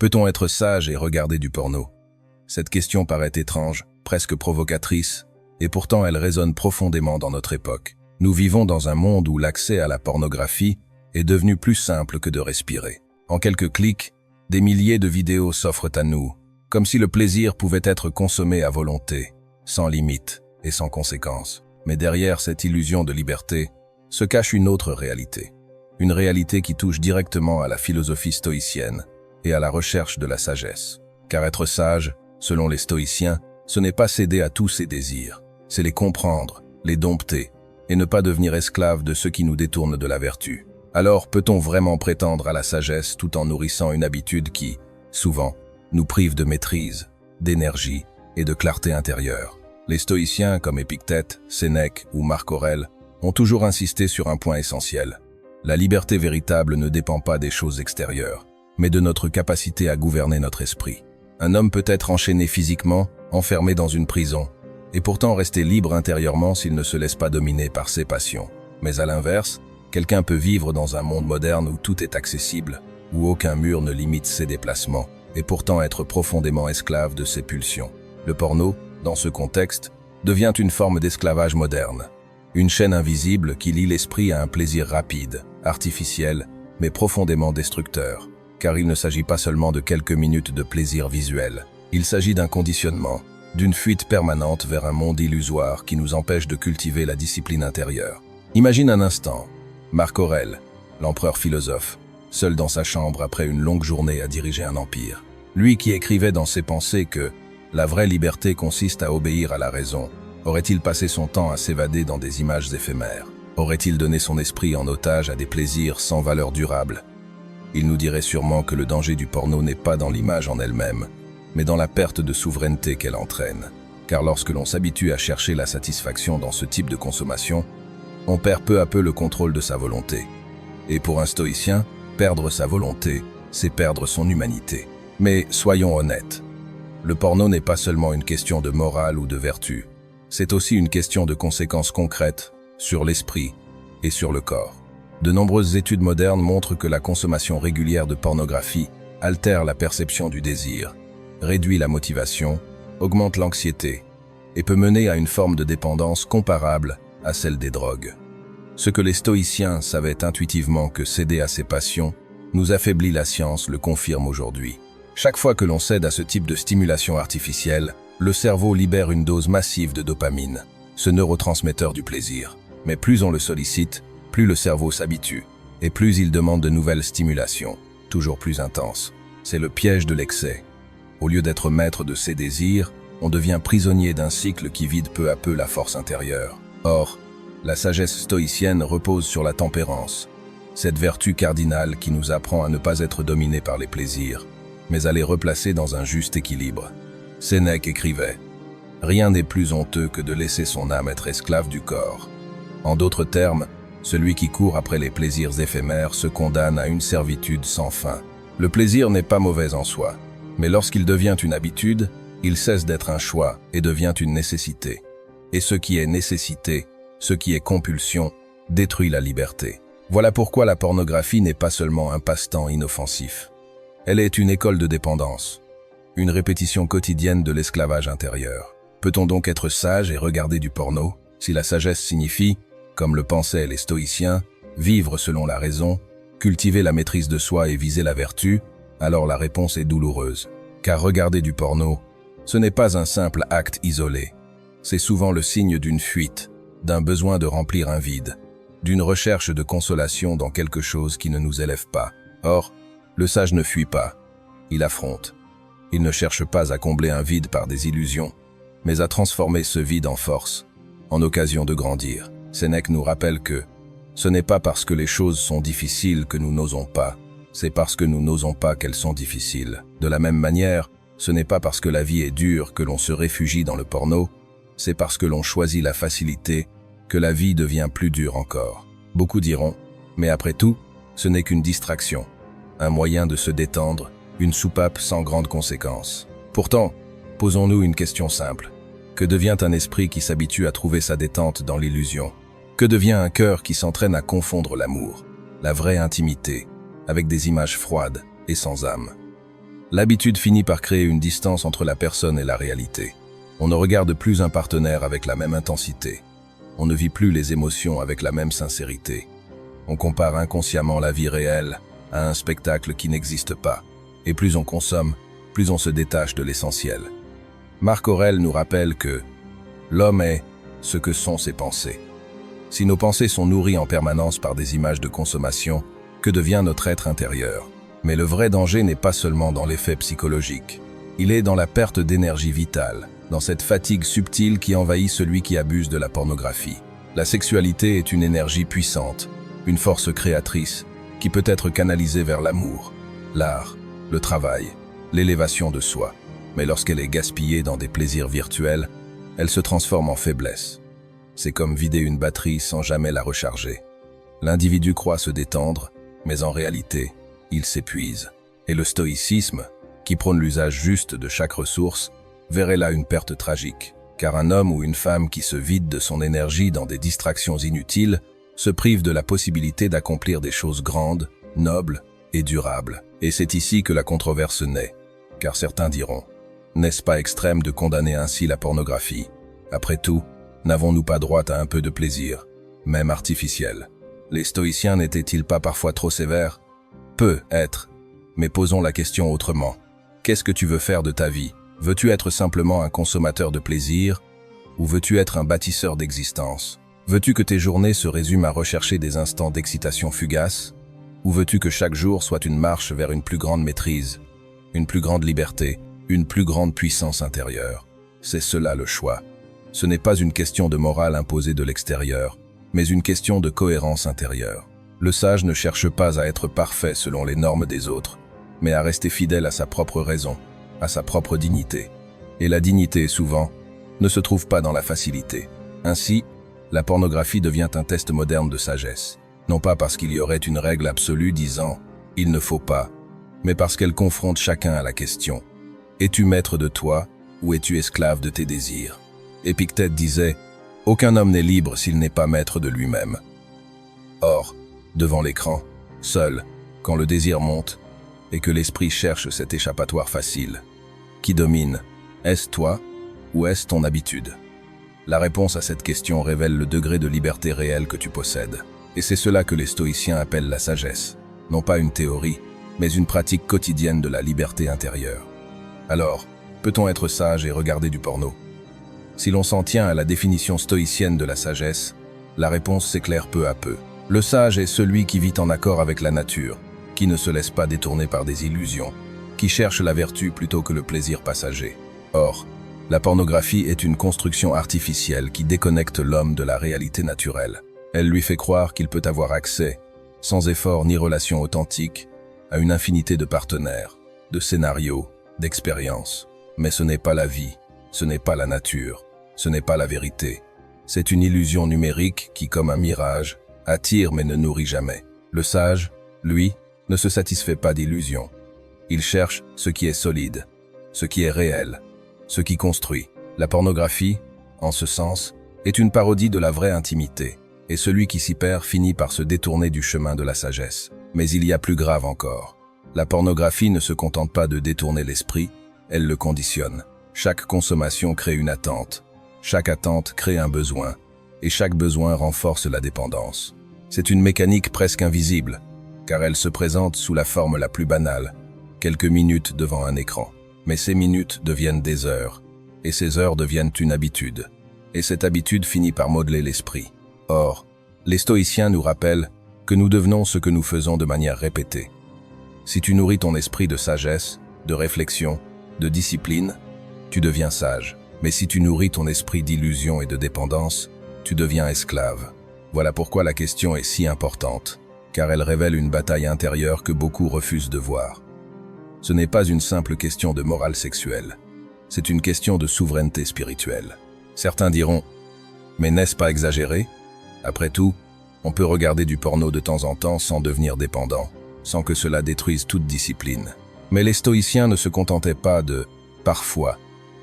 Peut-on être sage et regarder du porno? Cette question paraît étrange, presque provocatrice, et pourtant elle résonne profondément dans notre époque. Nous vivons dans un monde où l'accès à la pornographie est devenu plus simple que de respirer. En quelques clics, des milliers de vidéos s'offrent à nous, comme si le plaisir pouvait être consommé à volonté, sans limite et sans conséquence. Mais derrière cette illusion de liberté se cache une autre réalité. Une réalité qui touche directement à la philosophie stoïcienne et à la recherche de la sagesse. Car être sage, selon les stoïciens, ce n'est pas céder à tous ses désirs, c'est les comprendre, les dompter, et ne pas devenir esclave de ceux qui nous détournent de la vertu. Alors peut-on vraiment prétendre à la sagesse tout en nourrissant une habitude qui, souvent, nous prive de maîtrise, d'énergie et de clarté intérieure? Les stoïciens comme Épictète, Sénèque ou Marc Aurèle ont toujours insisté sur un point essentiel. La liberté véritable ne dépend pas des choses extérieures, mais de notre capacité à gouverner notre esprit. Un homme peut être enchaîné physiquement, enfermé dans une prison, et pourtant rester libre intérieurement s'il ne se laisse pas dominer par ses passions. Mais à l'inverse, quelqu'un peut vivre dans un monde moderne où tout est accessible, où aucun mur ne limite ses déplacements, et pourtant être profondément esclave de ses pulsions. Le porno, dans ce contexte, devient une forme d'esclavage moderne. Une chaîne invisible qui lie l'esprit à un plaisir rapide, artificiel, mais profondément destructeur. Car il ne s'agit pas seulement de quelques minutes de plaisir visuel. Il s'agit d'un conditionnement, d'une fuite permanente vers un monde illusoire qui nous empêche de cultiver la discipline intérieure. Imagine un instant, Marc Aurèle, l'empereur philosophe, seul dans sa chambre après une longue journée à diriger un empire. Lui qui écrivait dans ses pensées que la vraie liberté consiste à obéir à la raison. Aurait-il passé son temps à s'évader dans des images éphémères? Aurait-il donné son esprit en otage à des plaisirs sans valeur durable? Il nous dirait sûrement que le danger du porno n'est pas dans l'image en elle-même, mais dans la perte de souveraineté qu'elle entraîne. Car lorsque l'on s'habitue à chercher la satisfaction dans ce type de consommation, on perd peu à peu le contrôle de sa volonté. Et pour un stoïcien, perdre sa volonté, c'est perdre son humanité. Mais soyons honnêtes, le porno n'est pas seulement une question de morale ou de vertu, c'est aussi une question de conséquences concrètes sur l'esprit et sur le corps. De nombreuses études modernes montrent que la consommation régulière de pornographie altère la perception du désir, réduit la motivation, augmente l'anxiété et peut mener à une forme de dépendance comparable à celle des drogues. Ce que les stoïciens savaient intuitivement que céder à ses passions nous affaiblit, la science le confirme aujourd'hui. Chaque fois que l'on cède à ce type de stimulation artificielle, le cerveau libère une dose massive de dopamine, ce neurotransmetteur du plaisir. Mais plus on le sollicite, plus le cerveau s'habitue, et plus il demande de nouvelles stimulations, toujours plus intenses. C'est le piège de l'excès. Au lieu d'être maître de ses désirs, on devient prisonnier d'un cycle qui vide peu à peu la force intérieure. Or, la sagesse stoïcienne repose sur la tempérance, cette vertu cardinale qui nous apprend à ne pas être dominé par les plaisirs, mais à les replacer dans un juste équilibre. Sénèque écrivait « Rien n'est plus honteux que de laisser son âme être esclave du corps. » En d'autres termes, celui qui court après les plaisirs éphémères se condamne à une servitude sans fin. Le plaisir n'est pas mauvais en soi, mais lorsqu'il devient une habitude, il cesse d'être un choix et devient une nécessité. Et ce qui est nécessité, ce qui est compulsion, détruit la liberté. Voilà pourquoi la pornographie n'est pas seulement un passe-temps inoffensif. Elle est une école de dépendance, une répétition quotidienne de l'esclavage intérieur. Peut-on donc être sage et regarder du porno, si la sagesse signifie, comme le pensaient les stoïciens, vivre selon la raison, cultiver la maîtrise de soi et viser la vertu? Alors la réponse est douloureuse. Car regarder du porno, ce n'est pas un simple acte isolé. C'est souvent le signe d'une fuite, d'un besoin de remplir un vide, d'une recherche de consolation dans quelque chose qui ne nous élève pas. Or, le sage ne fuit pas, il affronte. Il ne cherche pas à combler un vide par des illusions, mais à transformer ce vide en force, en occasion de grandir. Sénèque nous rappelle que ce n'est pas parce que les choses sont difficiles que nous n'osons pas, c'est parce que nous n'osons pas qu'elles sont difficiles. De la même manière, ce n'est pas parce que la vie est dure que l'on se réfugie dans le porno, c'est parce que l'on choisit la facilité que la vie devient plus dure encore. Beaucoup diront, mais après tout, ce n'est qu'une distraction, un moyen de se détendre, une soupape sans grandes conséquences. Pourtant, posons-nous une question simple. Que devient un esprit qui s'habitue à trouver sa détente dans l'illusion? Que devient un cœur qui s'entraîne à confondre l'amour, la vraie intimité, avec des images froides et sans âme? L'habitude finit par créer une distance entre la personne et la réalité. On ne regarde plus un partenaire avec la même intensité. On ne vit plus les émotions avec la même sincérité. On compare inconsciemment la vie réelle à un spectacle qui n'existe pas. Et plus on consomme, plus on se détache de l'essentiel. Marc Aurèle nous rappelle que l'homme est ce que sont ses pensées. Si nos pensées sont nourries en permanence par des images de consommation, que devient notre être intérieur? Mais le vrai danger n'est pas seulement dans l'effet psychologique. Il est dans la perte d'énergie vitale, dans cette fatigue subtile qui envahit celui qui abuse de la pornographie. La sexualité est une énergie puissante, une force créatrice, qui peut être canalisée vers l'amour, l'art, le travail, l'élévation de soi. Mais lorsqu'elle est gaspillée dans des plaisirs virtuels, elle se transforme en faiblesse. C'est comme vider une batterie sans jamais la recharger. L'individu croit se détendre, mais en réalité, il s'épuise. Et le stoïcisme, qui prône l'usage juste de chaque ressource, verrait là une perte tragique. Car un homme ou une femme qui se vide de son énergie dans des distractions inutiles se prive de la possibilité d'accomplir des choses grandes, nobles et durables. Et c'est ici que la controverse naît. Car certains diront, n'est-ce pas extrême de condamner ainsi la pornographie? Après tout, n'avons-nous pas droit à un peu de plaisir, même artificiel? Les stoïciens n'étaient-ils pas parfois trop sévères? Peut être, mais posons la question autrement. Qu'est-ce que tu veux faire de ta vie? Veux-tu être simplement un consommateur de plaisir, ou veux-tu être un bâtisseur d'existence? Veux-tu que tes journées se résument à rechercher des instants d'excitation fugace, ou veux-tu que chaque jour soit une marche vers une plus grande maîtrise, une plus grande liberté, une plus grande puissance intérieure? C'est cela le choix. Ce n'est pas une question de morale imposée de l'extérieur, mais une question de cohérence intérieure. Le sage ne cherche pas à être parfait selon les normes des autres, mais à rester fidèle à sa propre raison, à sa propre dignité. Et la dignité, souvent, ne se trouve pas dans la facilité. Ainsi, la pornographie devient un test moderne de sagesse. Non pas parce qu'il y aurait une règle absolue disant « il ne faut pas », mais parce qu'elle confronte chacun à la question « es-tu maître de toi ou es-tu esclave de tes désirs ?» Épictète disait « aucun homme n'est libre s'il n'est pas maître de lui-même ». Or, devant l'écran, seul, quand le désir monte et que l'esprit cherche cet échappatoire facile, qui domine? Est-ce toi ou est-ce ton habitude? La réponse à cette question révèle le degré de liberté réelle que tu possèdes. Et c'est cela que les stoïciens appellent la sagesse. Non pas une théorie, mais une pratique quotidienne de la liberté intérieure. Alors, peut-on être sage et regarder du porno? Si l'on s'en tient à la définition stoïcienne de la sagesse, la réponse s'éclaire peu à peu. Le sage est celui qui vit en accord avec la nature, qui ne se laisse pas détourner par des illusions, qui cherche la vertu plutôt que le plaisir passager. Or, la pornographie est une construction artificielle qui déconnecte l'homme de la réalité naturelle. Elle lui fait croire qu'il peut avoir accès, sans effort ni relation authentique, à une infinité de partenaires, de scénarios, d'expériences. Mais ce n'est pas la vie, ce n'est pas la nature, ce n'est pas la vérité. C'est une illusion numérique qui, comme un mirage, attire mais ne nourrit jamais. Le sage, lui, ne se satisfait pas d'illusions. Il cherche ce qui est solide, ce qui est réel, ce qui construit. La pornographie, en ce sens, est une parodie de la vraie intimité, et celui qui s'y perd finit par se détourner du chemin de la sagesse. Mais il y a plus grave encore. La pornographie ne se contente pas de détourner l'esprit, elle le conditionne. Chaque consommation crée une attente, chaque attente crée un besoin, et chaque besoin renforce la dépendance. C'est une mécanique presque invisible, car elle se présente sous la forme la plus banale, quelques minutes devant un écran. Mais ces minutes deviennent des heures, et ces heures deviennent une habitude. Et cette habitude finit par modeler l'esprit. Or, les stoïciens nous rappellent que nous devenons ce que nous faisons de manière répétée. Si tu nourris ton esprit de sagesse, de réflexion, de discipline, tu deviens sage. Mais si tu nourris ton esprit d'illusion et de dépendance, tu deviens esclave. Voilà pourquoi la question est si importante, car elle révèle une bataille intérieure que beaucoup refusent de voir. Ce n'est pas une simple question de morale sexuelle, c'est une question de souveraineté spirituelle. Certains diront, mais n'est-ce pas exagéré? Après tout, on peut regarder du porno de temps en temps sans devenir dépendant, sans que cela détruise toute discipline. Mais les stoïciens ne se contentaient pas de « parfois »,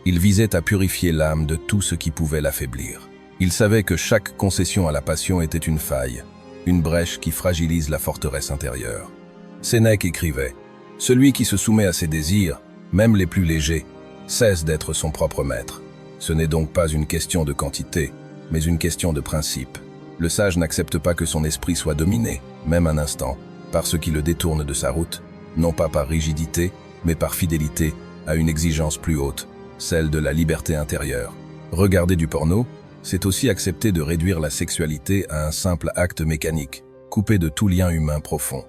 ils visaient à purifier l'âme de tout ce qui pouvait l'affaiblir. Ils savaient que chaque concession à la passion était une faille, une brèche qui fragilise la forteresse intérieure. Sénèque écrivait « Celui qui se soumet à ses désirs, même les plus légers, cesse d'être son propre maître. Ce n'est donc pas une question de quantité, mais une question de principe. Le sage n'accepte pas que son esprit soit dominé, même un instant, par ce qui le détourne de sa route, non pas par rigidité, mais par fidélité à une exigence plus haute, celle de la liberté intérieure. Regarder du porno, c'est aussi accepter de réduire la sexualité à un simple acte mécanique, coupé de tout lien humain profond.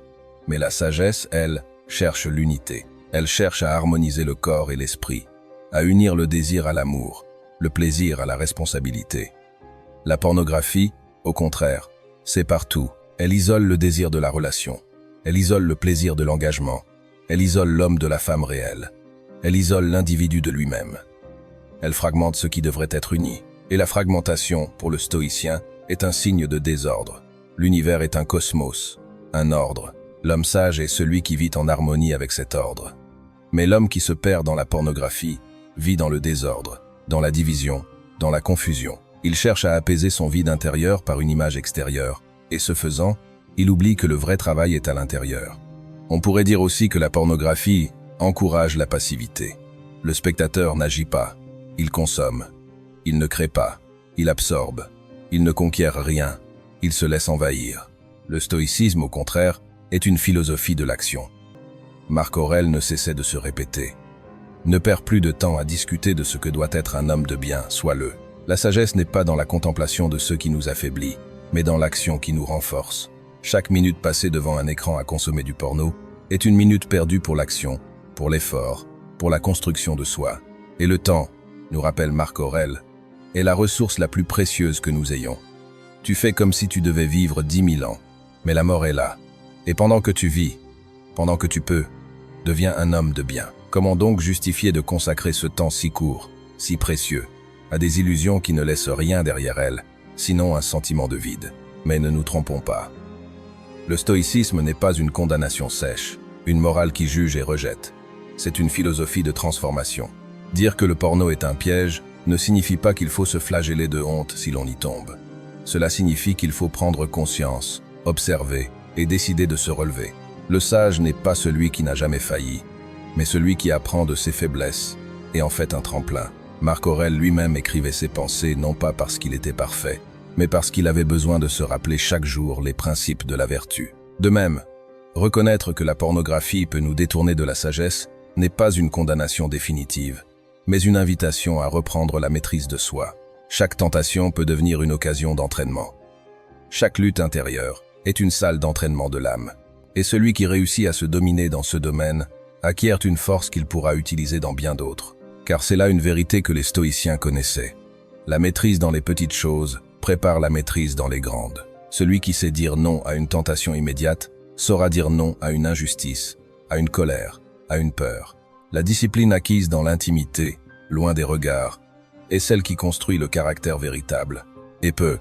Mais la sagesse, elle, cherche l'unité. Elle cherche à harmoniser le corps et l'esprit, à unir le désir à l'amour, le plaisir à la responsabilité. La pornographie, au contraire, c'est partout. Elle isole le désir de la relation. Elle isole le plaisir de l'engagement. Elle isole l'homme de la femme réelle. Elle isole l'individu de lui-même. Elle fragmente ce qui devrait être uni. Et la fragmentation, pour le stoïcien, est un signe de désordre. L'univers est un cosmos, un ordre. L'homme sage est celui qui vit en harmonie avec cet ordre. Mais l'homme qui se perd dans la pornographie vit dans le désordre, dans la division, dans la confusion. Il cherche à apaiser son vide intérieur par une image extérieure, et ce faisant, il oublie que le vrai travail est à l'intérieur. On pourrait dire aussi que la pornographie encourage la passivité. Le spectateur n'agit pas, il consomme. Il ne crée pas, il absorbe. Il ne conquiert rien, il se laisse envahir. Le stoïcisme, au contraire, est une philosophie de l'action. Marc Aurèle ne cessait de se répéter. Ne perds plus de temps à discuter de ce que doit être un homme de bien, sois-le. La sagesse n'est pas dans la contemplation de ceux qui nous affaiblit, mais dans l'action qui nous renforce. Chaque minute passée devant un écran à consommer du porno est une minute perdue pour l'action, pour l'effort, pour la construction de soi. Et le temps, nous rappelle Marc Aurèle, est la ressource la plus précieuse que nous ayons. Tu fais comme si tu devais vivre 10 000 ans, mais la mort est là. Et pendant que tu vis, pendant que tu peux, deviens un homme de bien. Comment donc justifier de consacrer ce temps si court, si précieux, à des illusions qui ne laissent rien derrière elles, sinon un sentiment de vide? Mais ne nous trompons pas. Le stoïcisme n'est pas une condamnation sèche, une morale qui juge et rejette. C'est une philosophie de transformation. Dire que le porno est un piège ne signifie pas qu'il faut se flageller de honte si l'on y tombe. Cela signifie qu'il faut prendre conscience, observer et décider de se relever. Le sage n'est pas celui qui n'a jamais failli, mais celui qui apprend de ses faiblesses et en fait un tremplin. Marc Aurèle lui-même écrivait ses pensées non pas parce qu'il était parfait, mais parce qu'il avait besoin de se rappeler chaque jour les principes de la vertu. De même, reconnaître que la pornographie peut nous détourner de la sagesse n'est pas une condamnation définitive, mais une invitation à reprendre la maîtrise de soi. Chaque tentation peut devenir une occasion d'entraînement. Chaque lutte intérieure est une salle d'entraînement de l'âme. Et celui qui réussit à se dominer dans ce domaine acquiert une force qu'il pourra utiliser dans bien d'autres. Car c'est là une vérité que les stoïciens connaissaient. La maîtrise dans les petites choses prépare la maîtrise dans les grandes. Celui qui sait dire non à une tentation immédiate saura dire non à une injustice, à une colère, à une peur. La discipline acquise dans l'intimité, loin des regards, est celle qui construit le caractère véritable. Et peut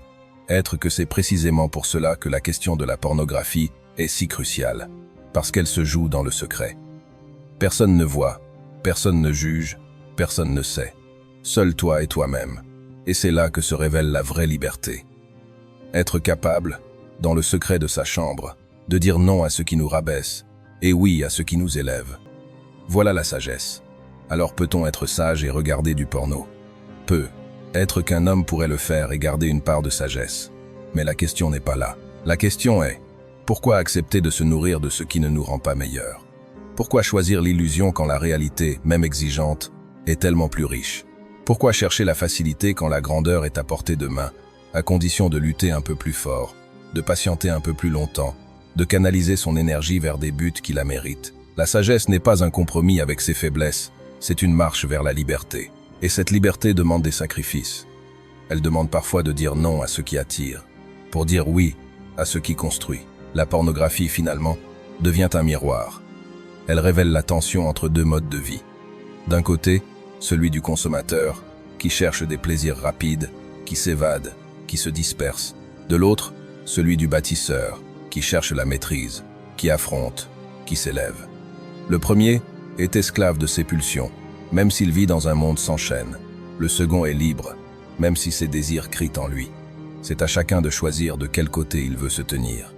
être que c'est précisément pour cela que la question de la pornographie est si cruciale, parce qu'elle se joue dans le secret. Personne ne voit, personne ne juge, personne ne sait. Seul toi et toi-même. Et c'est là que se révèle la vraie liberté. Être capable, dans le secret de sa chambre, de dire non à ce qui nous rabaisse, et oui à ce qui nous élève. Voilà la sagesse. Alors peut-on être sage et regarder du porno? Peu. Être qu'un homme pourrait le faire et garder une part de sagesse. Mais la question n'est pas là. La question est, pourquoi accepter de se nourrir de ce qui ne nous rend pas meilleurs? Pourquoi choisir l'illusion quand la réalité, même exigeante, est tellement plus riche? Pourquoi chercher la facilité quand la grandeur est à portée de main, à condition de lutter un peu plus fort, de patienter un peu plus longtemps, de canaliser son énergie vers des buts qui la méritent? La sagesse n'est pas un compromis avec ses faiblesses, c'est une marche vers la liberté. Et cette liberté demande des sacrifices. Elle demande parfois de dire non à ce qui attire, pour dire oui à ce qui construit. La pornographie, finalement, devient un miroir. Elle révèle la tension entre deux modes de vie. D'un côté, celui du consommateur, qui cherche des plaisirs rapides, qui s'évade, qui se disperse. De l'autre, celui du bâtisseur, qui cherche la maîtrise, qui affronte, qui s'élève. Le premier est esclave de ses pulsions, même s'il vit dans un monde sans chaîne. Le second est libre, même si ses désirs crient en lui. C'est à chacun de choisir de quel côté il veut se tenir.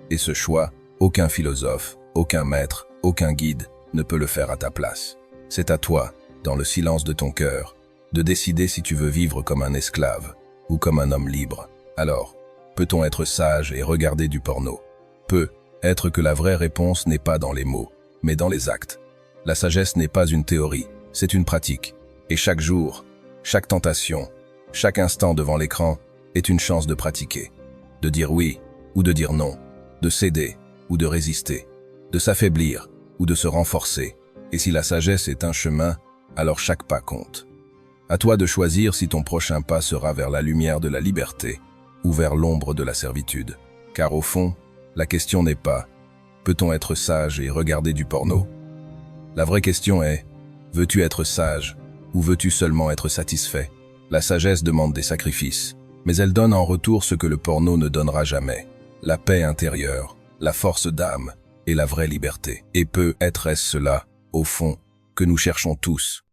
Et ce choix, aucun philosophe, aucun maître, aucun guide ne peut le faire à ta place. C'est à toi, dans le silence de ton cœur, de décider si tu veux vivre comme un esclave ou comme un homme libre. Alors, peut-on être sage et regarder du porno? Peut-être que la vraie réponse n'est pas dans les mots, mais dans les actes. La sagesse n'est pas une théorie, c'est une pratique. Et chaque jour, chaque tentation, chaque instant devant l'écran est une chance de pratiquer. De dire oui ou de dire non, de céder ou de résister, de s'affaiblir ou de se renforcer. Et si la sagesse est un chemin, alors chaque pas compte. À toi de choisir si ton prochain pas sera vers la lumière de la liberté ou vers l'ombre de la servitude. Car au fond, la question n'est pas « peut-on être sage et regarder du porno ?» La vraie question est « veux-tu être sage ou veux-tu seulement être satisfait ?» La sagesse demande des sacrifices, mais elle donne en retour ce que le porno ne donnera jamais, la paix intérieure, la force d'âme et la vraie liberté. Et peut-être est-ce cela, au fond, que nous cherchons tous.